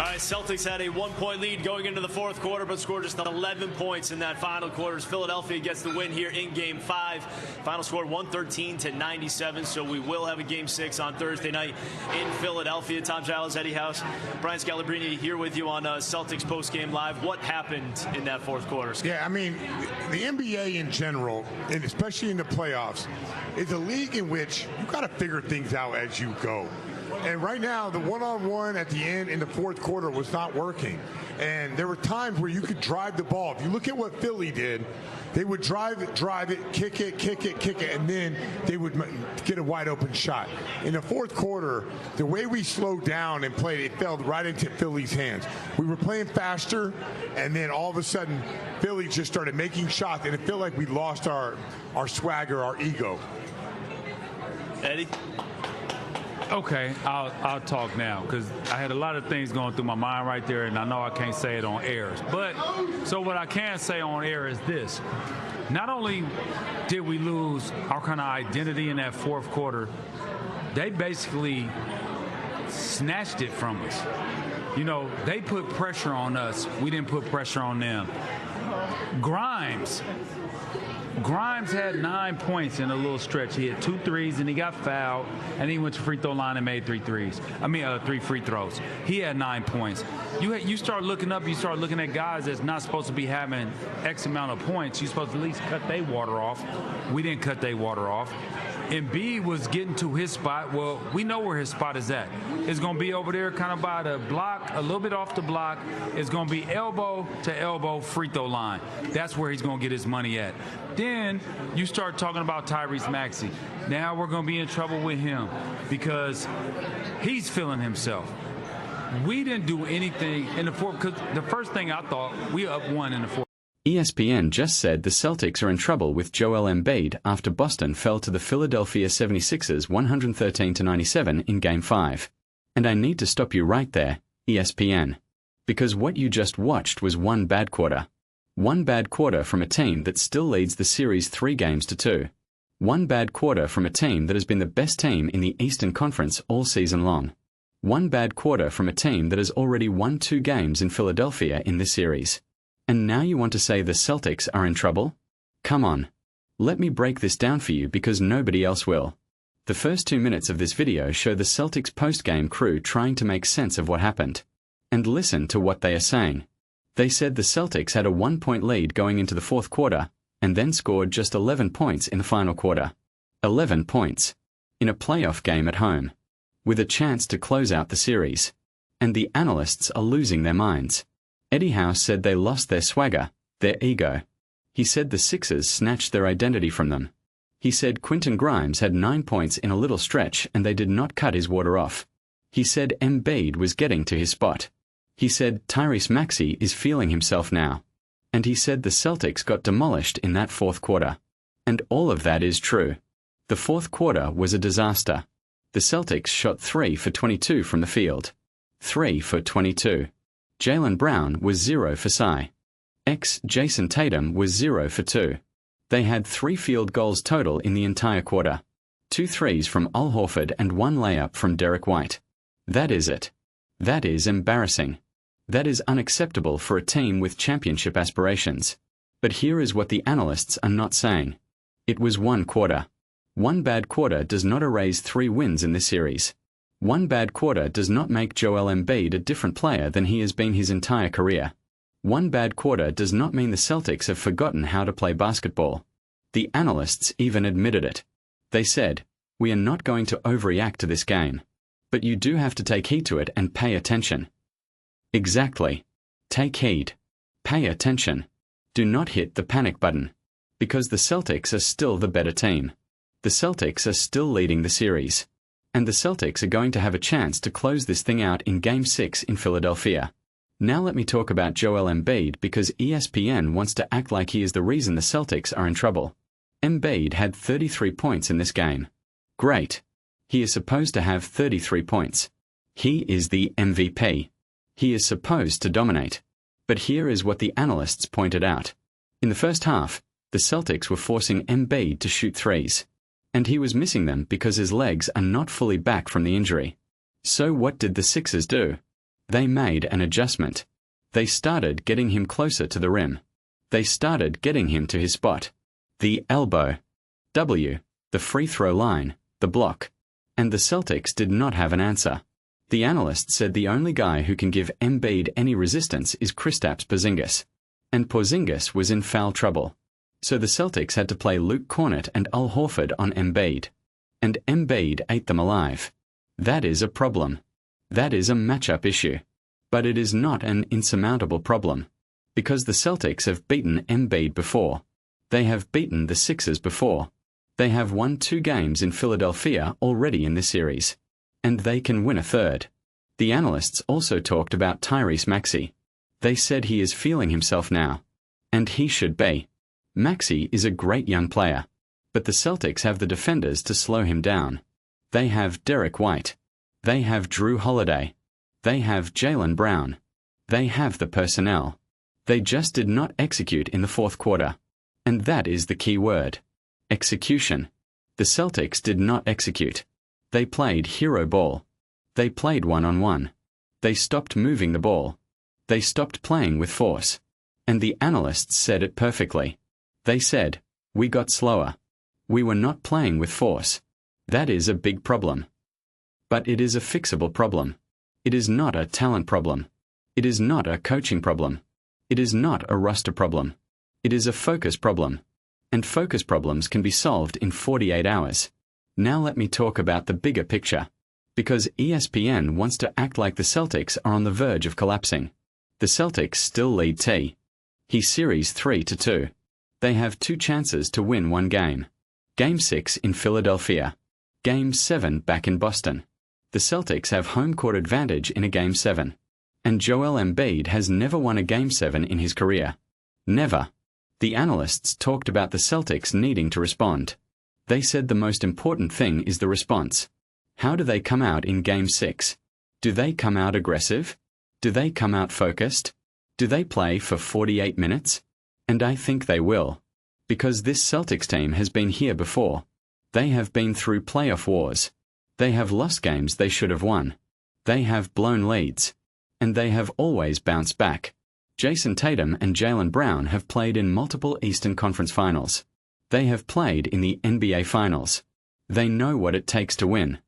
All right, Celtics had a 1-point lead going into the fourth quarter, but scored just 11 points in that final quarter. Philadelphia gets the win here in Game 5. Final score 113-97, so we will have a Game 6 on Thursday night in Philadelphia. Tom Giles, Eddie House, Brian Scalabrine here with you on Celtics Postgame Live. What happened in that fourth quarter, Scott? Yeah, I mean, the NBA in general, and especially in the playoffs, is a league in which you got to figure things out as you go. And right now, the one-on-one at the end in the fourth quarter was not working. And there were times where you could drive the ball. If you look at what Philly did, they would drive it, kick it, and then they would get a wide-open shot. In the fourth quarter, the way we slowed down and played, it fell right into Philly's hands. We were playing faster, and then all of a sudden, Philly just started making shots, and it felt like we lost our swagger, our ego. Eddie? Okay, I'll talk now because I had a lot of things going through my mind right there, and I know I can't say it on air. But so what I can say on air is this: not only did we lose our kind of identity in that fourth quarter, they basically snatched it from us. You know, they put pressure on us. We didn't put pressure on them. Grimes had 9 points in a little stretch. He had 2 threes, and he got fouled, and he went to free throw line and made 3 free throws. He had 9 points. You start looking up, you start looking at guys that's not supposed to be having X amount of points. You're supposed to at least cut their water off. We didn't cut their water off. Embiid was getting to his spot. Well, we know where his spot is at. It's going to be over there kind of by the block, a little bit off the block. It's going to be elbow to elbow free throw line. That's where he's going to get his money at. Then you start talking about Tyrese Maxey. Now we're going to be in trouble with him because he's feeling himself. We didn't do anything in the fourth because the first thing I thought, we up 1 in the fourth. ESPN just said the Celtics are in trouble with Joel Embiid after Boston fell to the Philadelphia 76ers 113-97 in Game 5. And I need to stop you right there, ESPN. Because what you just watched was one bad quarter. One bad quarter from a team that still leads the series 3-2. One bad quarter from a team that has been the best team in the Eastern Conference all season long. One bad quarter from a team that has already won 2 games in Philadelphia in this series. And now you want to say the Celtics are in trouble? Come on. Let me break this down for you because nobody else will. The first 2 minutes of this video show the Celtics post-game crew trying to make sense of what happened. And listen to what they are saying. They said the Celtics had a 1-point lead going into the fourth quarter, and then scored just 11 points in the final quarter. 11 points. In a playoff game at home. With a chance to close out the series. And the analysts are losing their minds. Eddie House said they lost their swagger, their ego. He said the Sixers snatched their identity from them. He said Quentin Grimes had 9 points in a little stretch and they did not cut his water off. He said Embiid was getting to his spot. He said Tyrese Maxey is feeling himself now. And he said the Celtics got demolished in that fourth quarter. And all of that is true. The fourth quarter was a disaster. The Celtics shot 3 for 22 from the field. 3 for 22. Jaylen Brown was 0 for Cy. Jason Tatum was 0 for 2. They had 3 field goals total in the entire quarter. 2 threes from Al Horford and 1 layup from Derek White. That is it. That is embarrassing. That is unacceptable for a team with championship aspirations. But here is what the analysts are not saying. It was one quarter. One bad quarter does not erase 3 wins in this series. One bad quarter does not make Joel Embiid a different player than he has been his entire career. One bad quarter does not mean the Celtics have forgotten how to play basketball. The analysts even admitted it. They said, "We are not going to overreact to this game. But you do have to take heed to it and pay attention." Exactly. Take heed. Pay attention. Do not hit the panic button. Because the Celtics are still the better team. The Celtics are still leading the series. And the Celtics are going to have a chance to close this thing out in Game 6 in Philadelphia. Now let me talk about Joel Embiid because ESPN wants to act like he is the reason the Celtics are in trouble. Embiid had 33 points in this game. Great. He is supposed to have 33 points. He is the MVP. He is supposed to dominate. But here is what the analysts pointed out. In the first half, the Celtics were forcing Embiid to shoot threes. And he was missing them because his legs are not fully back from the injury. So what did the Sixers do? They made an adjustment. They started getting him closer to the rim. They started getting him to his spot. The elbow. The free throw line, the block. And the Celtics did not have an answer. The analyst said the only guy who can give Embiid any resistance is Kristaps Porzingis. And Porzingis was in foul trouble. So the Celtics had to play Luke Kornet and Al Horford on Embiid. And Embiid ate them alive. That is a problem. That is a matchup issue. But it is not an insurmountable problem. Because the Celtics have beaten Embiid before. They have beaten the Sixers before. They have won 2 games in Philadelphia already in this series. And they can win a third. The analysts also talked about Tyrese Maxey. They said he is feeling himself now. And he should be. Maxey is a great young player. But the Celtics have the defenders to slow him down. They have Derek White. They have Drew Holiday. They have Jaylen Brown. They have the personnel. They just did not execute in the fourth quarter. And that is the key word. Execution. The Celtics did not execute. They played hero ball. They played one-on-one. They stopped moving the ball. They stopped playing with force. And the analysts said it perfectly. They said, we got slower. We were not playing with force. That is a big problem. But it is a fixable problem. It is not a talent problem. It is not a coaching problem. It is not a roster problem. It is a focus problem. And focus problems can be solved in 48 hours. Now let me talk about the bigger picture. Because ESPN wants to act like the Celtics are on the verge of collapsing. The Celtics still lead T. He series 3-2. They have 2 chances to win 1 game. Game 6 in Philadelphia. Game 7 back in Boston. The Celtics have home court advantage in a Game 7. And Joel Embiid has never won a Game 7 in his career. Never. The analysts talked about the Celtics needing to respond. They said the most important thing is the response. How do they come out in Game 6? Do they come out aggressive? Do they come out focused? Do they play for 48 minutes? And I think they will. Because this Celtics team has been here before. They have been through playoff wars. They have lost games they should have won. They have blown leads. And they have always bounced back. Jason Tatum and Jaylen Brown have played in multiple Eastern Conference Finals. They have played in the NBA Finals. They know what it takes to win.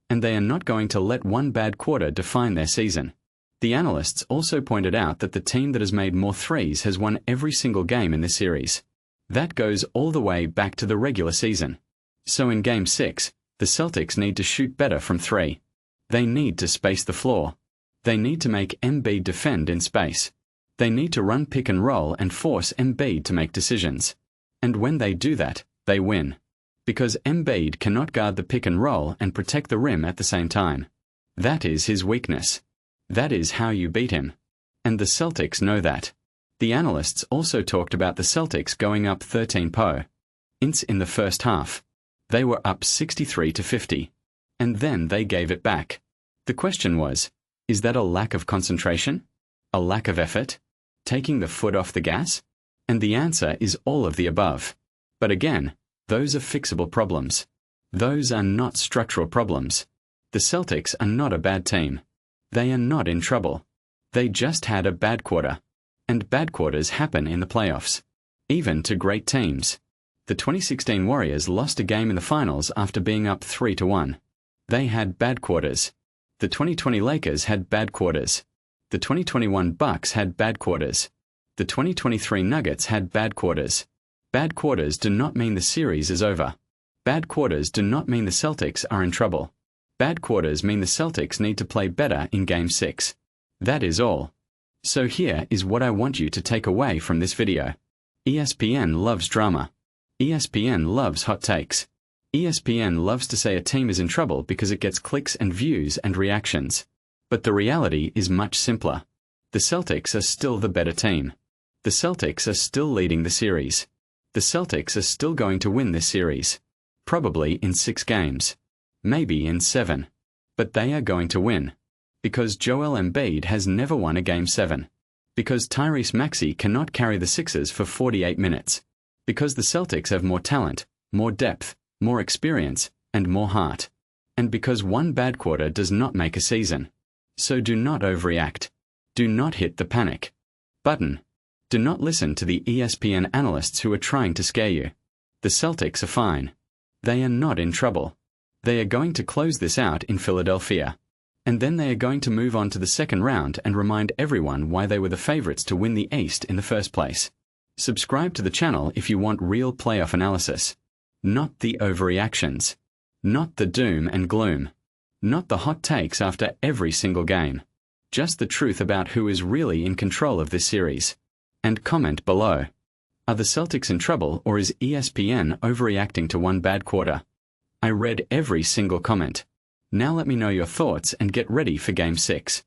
And they are not going to let one bad quarter define their season. The analysts also pointed out that the team that has made more threes has won every single game in this series. That goes all the way back to the regular season. So in Game 6, the Celtics need to shoot better from 3. They need to space the floor. They need to make Embiid defend in space. They need to run pick and roll and force Embiid to make decisions. And when they do that, they win. Because Embiid cannot guard the pick and roll and protect the rim at the same time. That is his weakness. That is how you beat him. And the Celtics know that. The analysts also talked about the Celtics going up 13-0 in the first half. They were up 63-50. And then they gave it back. The question was, is that a lack of concentration? A lack of effort? Taking the foot off the gas? And the answer is all of the above. But again, those are fixable problems. Those are not structural problems. The Celtics are not a bad team. They are not in trouble. They just had a bad quarter. And bad quarters happen in the playoffs. Even to great teams. The 2016 Warriors lost a game in the finals after being up 3-1. They had bad quarters. The 2020 Lakers had bad quarters. The 2021 Bucks had bad quarters. The 2023 Nuggets had bad quarters. Bad quarters do not mean the series is over. Bad quarters do not mean the Celtics are in trouble. Bad quarters mean the Celtics need to play better in Game 6. That is all. So here is what I want you to take away from this video. ESPN loves drama. ESPN loves hot takes. ESPN loves to say a team is in trouble because it gets clicks and views and reactions. But the reality is much simpler. The Celtics are still the better team. The Celtics are still leading the series. The Celtics are still going to win this series. Probably in 6 games. Maybe in 7. But they are going to win. Because Joel Embiid has never won a Game 7. Because Tyrese Maxey cannot carry the Sixers for 48 minutes. Because the Celtics have more talent, more depth, more experience, and more heart. And because one bad quarter does not make a season. So do not overreact. Do not hit the panic button. Do not listen to the ESPN analysts who are trying to scare you. The Celtics are fine. They are not in trouble. They are going to close this out in Philadelphia. And then they are going to move on to the second round and remind everyone why they were the favorites to win the East in the first place. Subscribe to the channel if you want real playoff analysis. Not the overreactions. Not the doom and gloom. Not the hot takes after every single game. Just the truth about who is really in control of this series. And comment below. Are the Celtics in trouble, or is ESPN overreacting to one bad quarter? I read every single comment. Now let me know your thoughts and get ready for Game 6.